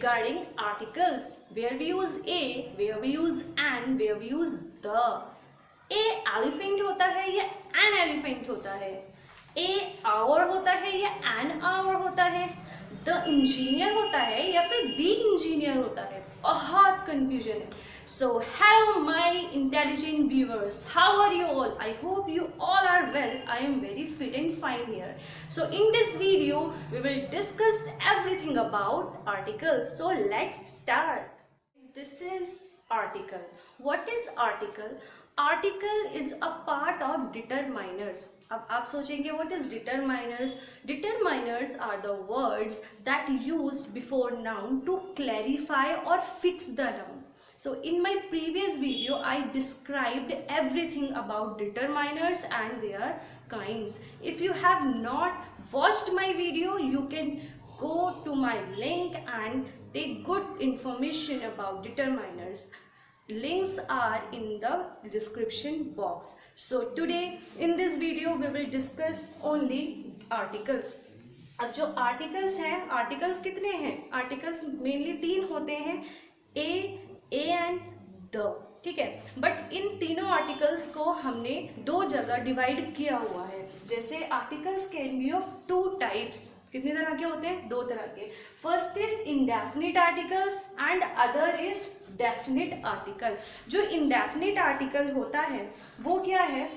regarding articles, where we use a, where we use an, where we use the. A elephant होता है या an elephant होता है, a hour होता है या an hour होता है, the engineer होता है या फिर the engineer होता है, बहुत confusion है. So hello my intelligent viewers, how are you all? I hope you all are well. I am very fit and fine here. So in this video we will discuss everything about articles. So let's start. This is article. What is article? Article is a part of determiners. अब आप सोचेंगे what is determiners? Determiners are the words that used before noun to clarify or fix the noun. So in my previous video I described everything about determiners and their kinds. If you have not watched my video, you can go to my link and take good information about determiners. Links are in the description box. So today in this video we will discuss only articles. अब जो articles हैं, articles कितने हैं? Articles mainly तीन होते हैं, a and the, ठीक है. बट इन तीनों आर्टिकल्स को हमने दो जगह डिवाइड किया हुआ है. जैसे articles can be of two types. कितने तरह के होते हैं? दो तरह के. First is indefinite articles and other is definite article. जो इंडेफिनिट आर्टिकल होता है वो क्या है?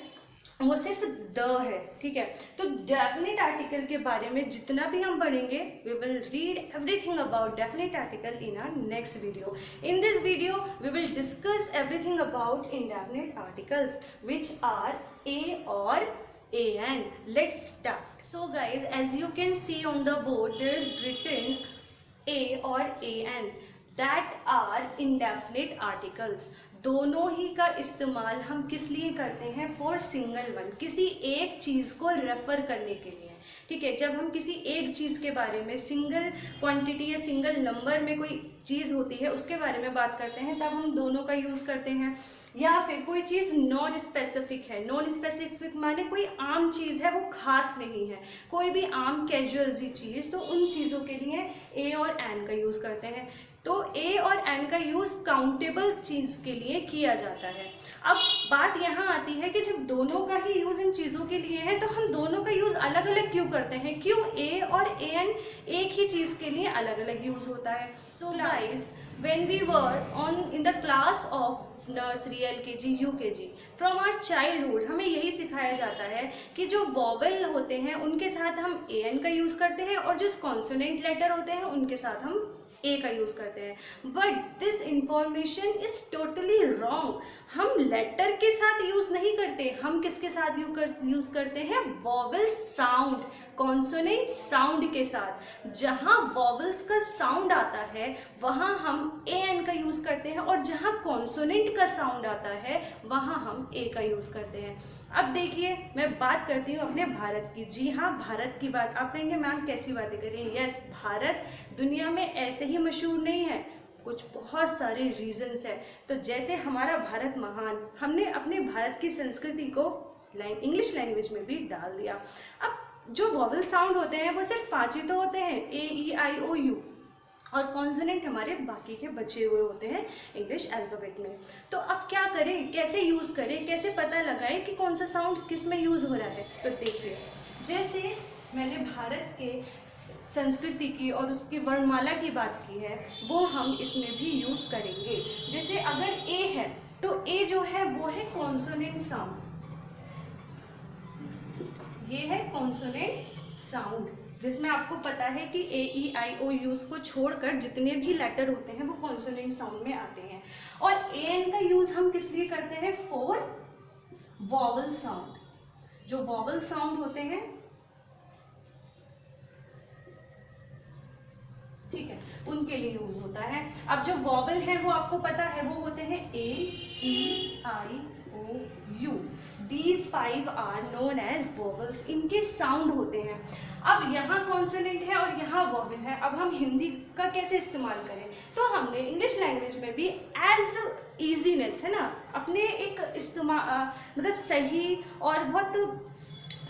वो सिर्फ द है, ठीक है. तो डेफिनिट आर्टिकल के बारे में जितना भी हम पढ़ेंगे, we will read everything about definite article in our next video. In this video we will discuss everything about indefinite articles which are a और an. Let's start. So guys, as you can see on the board, there is written a or an. That are indefinite articles. दोनों ही का इस्तेमाल हम किस लिए करते हैं? For single one, किसी एक चीज़ को रेफर करने के लिए, ठीक है. जब हम किसी एक चीज़ के बारे में, सिंगल क्वांटिटी या सिंगल नंबर में कोई चीज़ होती है उसके बारे में बात करते हैं, तब हम दोनों का यूज़ करते हैं. या फिर कोई चीज़ नॉन स्पेसिफिक है. नॉन स्पेसिफिक माने कोई आम चीज़ है, वो खास नहीं है, कोई भी आम कैजुअल सी चीज़, तो उन चीज़ों के लिए ए और एन का यूज़ करते हैं. तो ए और एन का यूज़ काउंटेबल चीज़ के लिए किया जाता है. अब बात यहाँ आती है कि जब दोनों का ही यूज़ इन चीज़ों के लिए है तो हम दोनों का यूज़ अलग अलग क्यों करते हैं? क्यों ए और ए एन एक ही चीज़ के लिए अलग अलग यूज़ होता है? So guys, when we were on in the class of nursery, LKG, UKG, from our childhood हमें यही सिखाया जाता है कि जो वॉवेल होते हैं उनके साथ हम an का यूज़ करते हैं और जो कॉन्सोनेंट लेटर होते हैं उनके साथ हम ए का यूज़ करते हैं. But this information is totally wrong. हम लेटर के साथ यूज़ नहीं करते, हम किसके साथ यूज़ करते हैं? वॉवेल साउंड, कॉन्सोनेंट साउंड के साथ. जहाँ वॉवेल्स का साउंड आता है वहाँ हम ए एन का यूज़ करते हैं और जहाँ कॉन्सोनेंट का साउंड आता है वहाँ हम ए का यूज़ करते हैं. अब देखिए, मैं बात करती हूँ अपने भारत की. जी हाँ, भारत की बात. आप कहेंगे मैम कैसी बातें कर रही हैं? यस, भारत दुनिया में ऐसे ही मशहूर नहीं है, कुछ बहुत सारे रीजंस है. तो जैसे हमारा भारत महान, हमने अपने भारत की संस्कृति को इंग्लिश लैंग्वेज में भी डाल दिया. अब जो वॉवेल साउंड होते हैं वो सिर्फ 5 ही तो होते हैं, A E I O you, और कॉन्सोनेंट हमारे बाकी के बचे हुए होते हैं इंग्लिश अल्फ़ाबेट में. तो अब क्या करें, कैसे यूज़ करें, कैसे पता लगाएं कि कौन सा साउंड किस में यूज़ हो रहा है? तो देखिए, जैसे मैंने भारत के संस्कृति की और उसकी वर्णमाला की बात की है, वो हम इसमें भी यूज़ करेंगे. जैसे अगर ए है तो ए जो है वो है कॉन्सोनेंट साउंड. ये है कॉन्सोनेंट साउंड, जिसमें आपको पता है कि ए ई आई ओ यूज़ को छोड़कर जितने भी लेटर होते हैं वो कॉन्सोनेंट साउंड में आते हैं. और ए एन का यूज़ हम किस लिए करते हैं? For vowel sound. जो वॉवल साउंड होते हैं, ठीक है, उनके लिए यूज होता है. अब जो वॉवल है वो आपको पता है, वो होते हैं A E I O U. These 5 are known as vowels. इनके साउंड होते हैं. अब यहाँ कॉन्सोनेंट है और यहाँ वॉवेल है. अब हम हिंदी का कैसे इस्तेमाल करें? तो हमने इंग्लिश लैंग्वेज में भी एज ईजीनेस है ना, अपने एक इस्तेमाल मतलब सही और बहुत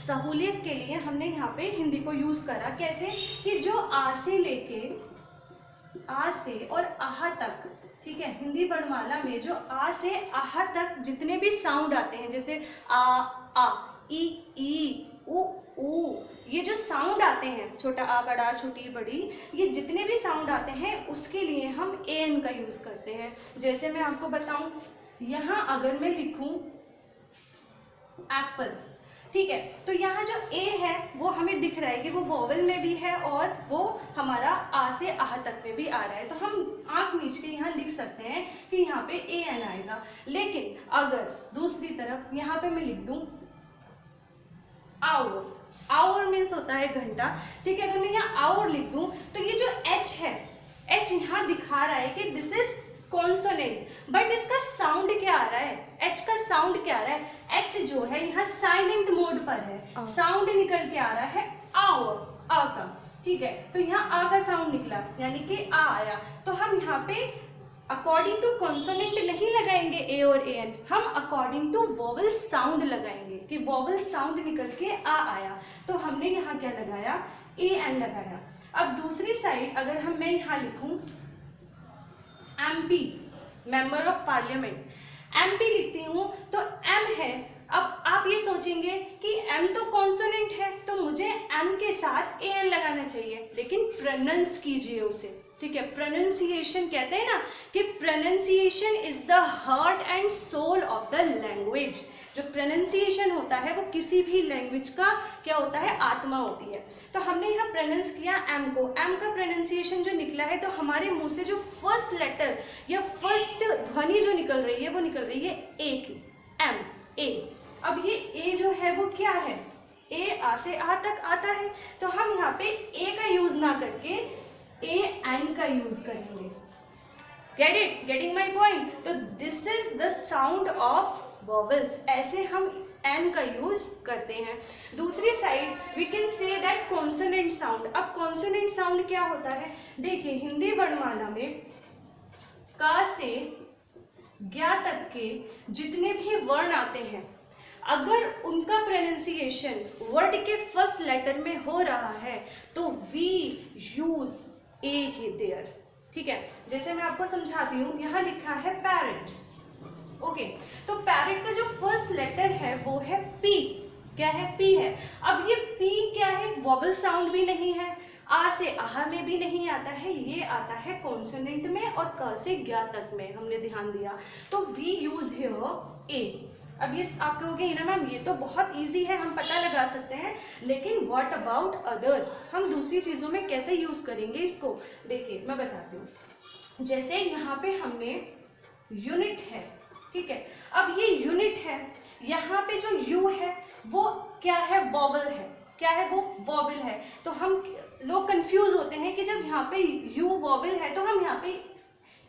सहूलियत के लिए हमने यहाँ पे हिंदी को यूज़ करा. कैसे कि जो आ से लेके आ से और आहा तक, ठीक है, हिंदी वर्णमाला में जो आ से आहा तक जितने भी साउंड आते हैं, जैसे आ ई उ ऊ, ये जो साउंड आते हैं, छोटा आ बड़ा छोटी बड़ी, ये जितने भी साउंड आते हैं उसके लिए हम ए एन का यूज करते हैं। जैसे मैं आपको बताऊं, यहाँ अगर मैं लिखूं एप्पल, ठीक है, तो यहाँ जो ए है वो हमें दिख रहा है कि वो वोवेल में भी है और वो हमारा आ से आह तक में भी आ रहा है, तो हम आंख मीच के यहाँ लिख सकते हैं कि यहाँ पे ए एन आएगा। लेकिन अगर दूसरी तरफ यहाँ पे मैं लिख दूं आवर, आवर मीन्स होता है घंटा, ठीक है, अगर मैं यहाँ आवर लिख दूं तो ये जो एच है, एच यहाँ दिखा रहा है कि दिस इज कॉन्सोनेंट, बट इसका साउंड क्या आ रहा है, एच का साउंड क्या आ रहा है, एच जो है यहाँ साइलेंट मोड पर है, साउंड निकल के आ रहा है आवर, आ का, ठीक है, तो यहाँ आ का साउंड निकला यानी कि आ आया, तो हम यहाँ पे अकॉर्डिंग टू कॉन्सोनेंट नहीं लगाएंगे ए और ए एन, हम अकॉर्डिंग टू वोवेल साउंड लगाएंगे कि वोवेल साउंड निकल के आ आया, तो हमने यहाँ क्या लगाया, ए एन लगाया। अब दूसरी साइड अगर मैं यहाँ लिखूं MP, member of parliament, MP लिखती हूँ तो एम है, अब आप ये सोचेंगे कि एम तो कॉन्सोनेंट है तो मुझे एम के साथ ए एन लगाना चाहिए, लेकिन प्रोनाउंस कीजिए उसे, ठीक है, प्रोनाउंसिएशन कहते हैं ना कि pronunciation is the heart and soul of the language. जो प्रोनाउंसिएशन होता है वो किसी भी लैंग्वेज का क्या होता है, आत्मा होती है। तो हमने यहाँ प्रोनाउंस किया एम को, एम का प्रोनाउंसिएशन जो निकला है तो हमारे मुंह से जो फर्स्ट लेटर या फर्स्ट ध्वनि जो निकल रही है वो निकल रही है ए की, एम, ए। अब ये ए जो है वो क्या है, ए आ से आ तक आता है, तो हम यहाँ पे ए का यूज ना करके ए एन का यूज करेंगे। Get it, getting my point. तो this is the sound of vowels, ऐसे हम एन का यूज करते हैं। दूसरी side we can say that consonant sound. अब कॉन्सोनेंट साउंड क्या होता है, देखिए हिंदी वर्णमाला में का से ज्ञा तक के जितने भी वर्ण आते हैं, अगर उनका प्रोनाउंसिएशन वर्ड के फर्स्ट लेटर में हो रहा है तो वी यूज ए ही देयर, ठीक है। जैसे मैं आपको समझाती हूँ, यहाँ लिखा है पैरेट, ओके, तो पैरेट का जो फर्स्ट लेटर है वो है पी, क्या है, पी है। अब ये पी क्या है, वोवेल साउंड भी नहीं है, आ से आहा में भी नहीं आता है, ये आता है कॉन्सोनेंट में और क से ज्ञा तक में, हमने ध्यान दिया, तो वी यूज हियर ए। अब ये आप कहोगे ना मैम ये तो बहुत इजी है, हम पता लगा सकते हैं, लेकिन व्हाट अबाउट अदर, हम दूसरी चीज़ों में कैसे यूज़ करेंगे इसको, देखिए मैं बताती हूँ। जैसे यहाँ पे हमने यूनिट है, ठीक है, अब ये यूनिट है, यहाँ पे जो यू है वो क्या है, वोवेल है, क्या है वो, वोवेल है। तो हम लोग कंफ्यूज होते हैं कि जब यहाँ पे यू वोवेल है तो हम यहाँ पे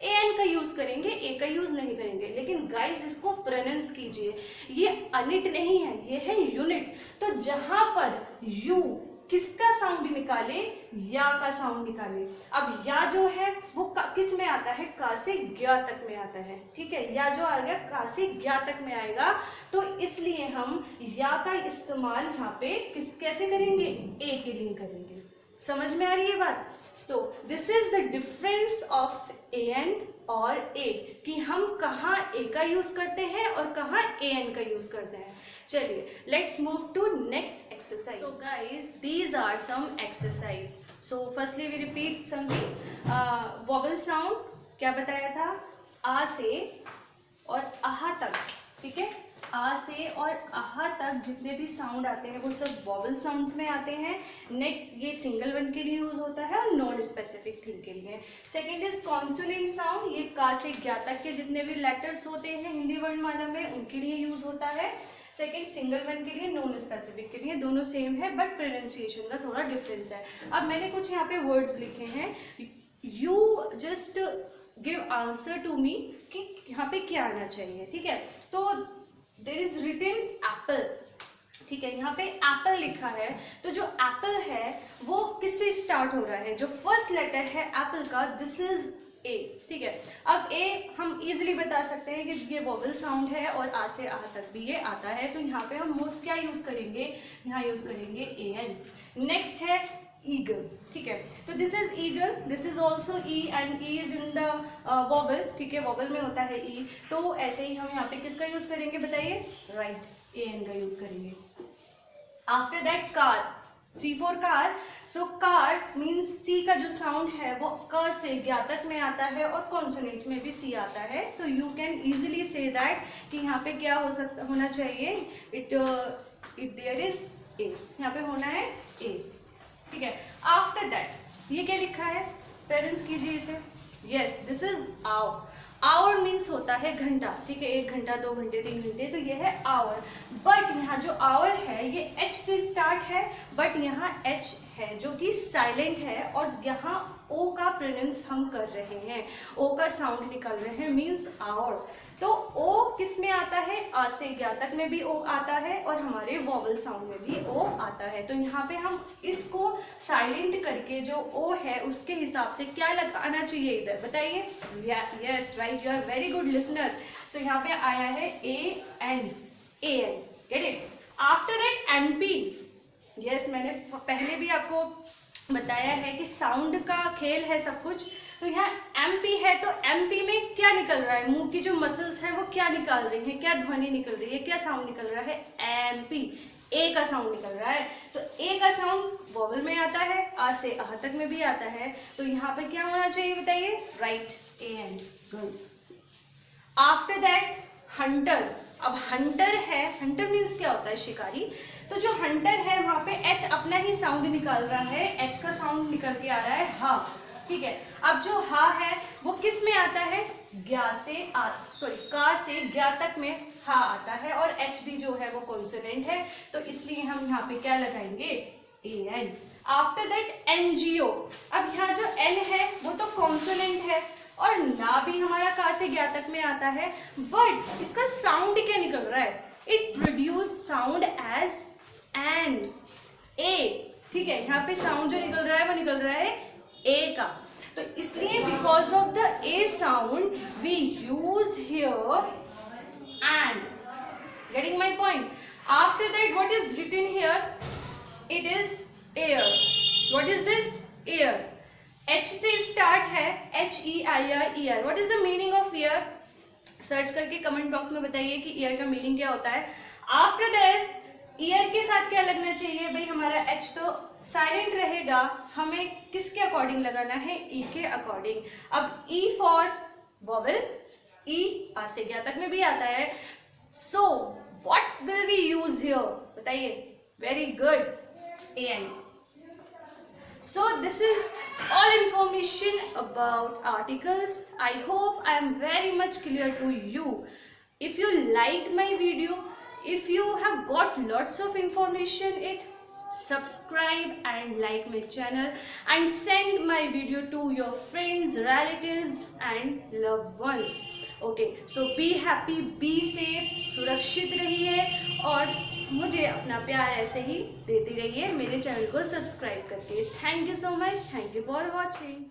ए एन का यूज करेंगे, ए का यूज नहीं करेंगे। लेकिन गाइस इसको प्रोनाउंस कीजिए, ये अनिट नहीं है, ये है यूनिट। तो जहां पर यू किसका साउंड निकाले, या का साउंड निकाले। अब या जो है वो किस में आता है, का से ज्ञा तक में आता है, ठीक है, या जो आएगा का से ज्ञा तक में आएगा, तो इसलिए हम या का इस्तेमाल यहाँ पे कैसे करेंगे, ए के लिए करेंगे। समझ में आ रही है बात। So this is the difference of a an और ए, कि हम कहाँ ए का यूज करते हैं और कहाँ ए एन का यूज करते हैं। चलिए let's move to next exercise. So guys these are some exercise. So firstly we repeat something. Vowel sound क्या बताया था, आ से और आहा तक, ठीक है, आ से और आहा तक जितने भी साउंड आते हैं वो सब वोवेल साउंड्स में आते हैं। नेक्स्ट ये सिंगल वन के लिए यूज होता है और नॉन स्पेसिफिक थिंग के लिए। सेकंड इज कॉन्सोनेंट साउंड, ये का से ज्ञा तक के जितने भी लेटर्स होते हैं हिंदी वर्णमाला में उनके लिए यूज होता है। सेकंड सिंगल वन के लिए, नॉन स्पेसिफिक के लिए, दोनों सेम है बट प्रोनाउंसिएशन का थोड़ा डिफरेंस है। अब मैंने कुछ यहाँ पे वर्ड्स लिखे हैं, you just give answer to me कि यहाँ पे क्या आना चाहिए, ठीक है। तो देयर इज रिटन एप्पल, ठीक है, यहाँ पे एप्पल लिखा है, तो जो एप्पल है वो किससे स्टार्ट हो रहा है, जो फर्स्ट लेटर है एप्पल का, दिस इज ए, ठीक है। अब ए हम इजीली बता सकते हैं कि ये वोवेल साउंड है और आ से आ तक भी ये आता है, तो यहाँ पे हम मोस्ट क्या यूज करेंगे, यहाँ यूज करेंगे ए एन। नेक्स्ट है ईगल, ठीक है। तो this is eagle, this is also E and E is in the vowel, ठीक है, वॉवल में होता है ई। तो ऐसे ही हम यहाँ पे किसका यूज करेंगे बताइए, राइट, ए एन का यूज करेंगे। After that car, C for car. So car means C का जो साउंड है वो क से ज्ञातक में आता है और कॉन्सोनेंट में भी सी आता है। तो you can easily say that कि यहाँ पे क्या होना चाहिए, इट देयर इज ए, यहाँ पे होना है ए, ठीक है। आफ्टर दैट ये क्या लिखा है, पेरेंट्स कीजिए इसे, yes this is hour. Hour means होता है घंटा, ठीक है, 1 घंटा 2 घंटे 3 घंटे, तो ये है आवर। बट यहाँ जो आवर है ये एच से स्टार्ट है, बट यहाँ एच है जो कि साइलेंट है और यहाँ ओ का प्रोनाउंस हम कर रहे हैं, ओ का साउंड निकल रहे हैं, मीन्स आवर। तो ओ किस में आता है, आ से ज्ञातक में भी ओ आता है और हमारे वॉवल साउंड में भी ओ आता है। तो यहाँ पे हम इसको साइलेंट करके जो ओ है उसके हिसाब से क्या लगाना चाहिए इधर बताइए, yes right, you are very good listener. So यहाँ पे आया है a an, get it. After that M P, yes मैंने पहले भी आपको बताया है कि साउंड का खेल है सब कुछ। तो यहाँ एमपी है, तो एमपी में क्या निकल रहा है, मुंह की जो मसल्स है वो क्या निकाल रही है, क्या ध्वनि निकल रही है, क्या साउंड निकल रहा है, एमपी, ए का साउंड निकल रहा है। तो ए का साउंड वॉवल में आता है, आ से आह तक में भी आता है। तो यहाँ पे क्या होना चाहिए बताइए, right, a an, good. After that hunter. अब हंटर है, हंटर मीन्स क्या होता है, शिकारी। तो जो हंटर है वहां पे एच अपना ही साउंड निकाल रहा है, एच का साउंड निकल के आ रहा है हा, ठीक है। अब जो हा है वो किस में आता है, ज्ञा से का से ज्ञा तक में हा आता है और एच भी जो है वो कॉन्सोनेंट है, तो इसलिए हम यहाँ पे क्या लगाएंगे, A N. After that NGO. अब यहाँ जो एन है वो तो कॉन्सोनेंट है और ना भी हमारा का से ज्ञा तक में आता है, बट इसका साउंड क्या निकल रहा है, it produce sound as an, a, ठीक है। यहाँ पे साउंड जो निकल रहा है वो निकल रहा है ए का, तो इसलिए because of the a sound we use here and, getting my point. After that what is written here, it is air. What is this, air, H से स्टार्ट है, H E I R, year. What is the meaning of year, search करके comment box में बताइए कि year का meaning क्या होता है। आफ्टर दैट ईयर के साथ क्या लगना चाहिए भाई, हमारा एच तो साइलेंट रहेगा, हमें किसके अकॉर्डिंग लगाना है, ई के अकॉर्डिंग। अब ई फॉर वॉवल, ई आ से ज्ञा तक में भी आता है। So what will we use here बताइए, very good, a an. So this is all information about articles. I hope I am very much clear to you. If you liked my video, if you have got lots of information, subscribe and like my channel and send my video to your friends, relatives and loved ones. Okay, so be happy, be safe, सुरक्षित रहिए और मुझे अपना प्यार ऐसे ही देती रहिए मेरे चैनल को सब्सक्राइब करके। Thank you so much, thank you for watching.